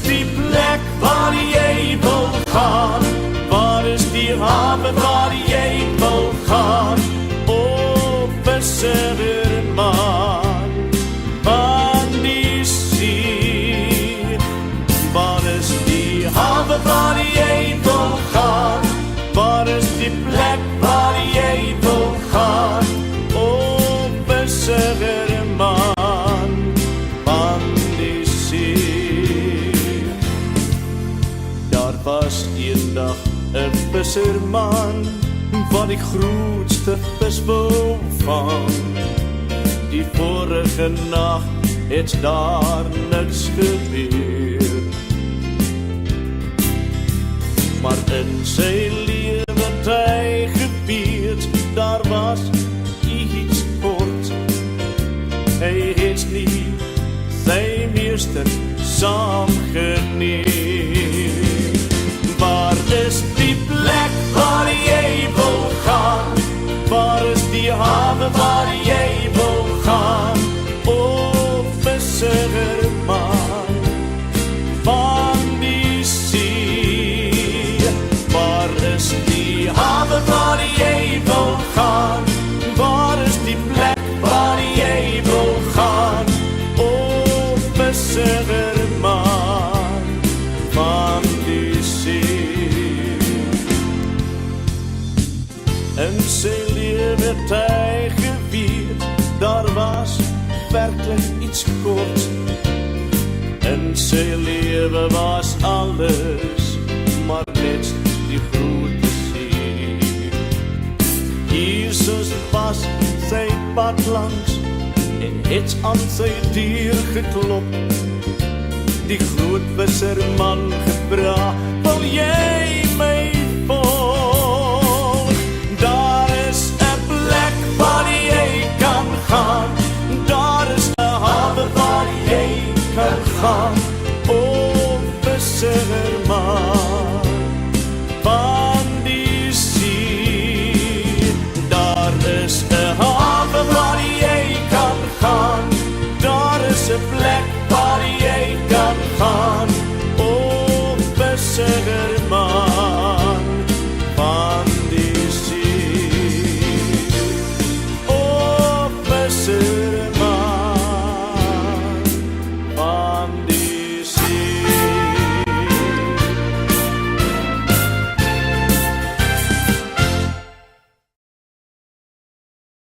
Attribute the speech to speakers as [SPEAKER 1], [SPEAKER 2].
[SPEAKER 1] die plek waar jy wil gaan? Waar is die hawe waar jy wil gaan? O visserman van die see. Waar is die hawe waar jy wil gaan? Waar is die plek waar jy wil gaan? O visserman van die see. Daar was eendag 'n visserman wat die grootste vis wou vang. Die vorige nag het daar niks gebeur, maar in sy lewe het hy geweet, daar was iets kort. Hy het nie sy meester saamgeneem. Waar is die plek waar jy wil gaan? Waar is die hawe waar jy wil gaan? O visserman van die see. Waar is die hawe waar jy wil gaan? Waar is die plek waar jy wil gaan? O visserman van die see. In sy lewe het hy geweet, daar was werklik iets kort. In sy lewe was alles, maar net die grote see. Jesus was sy pad langs en het aan sy deur geklop. Die groot visserman gevra, wil jy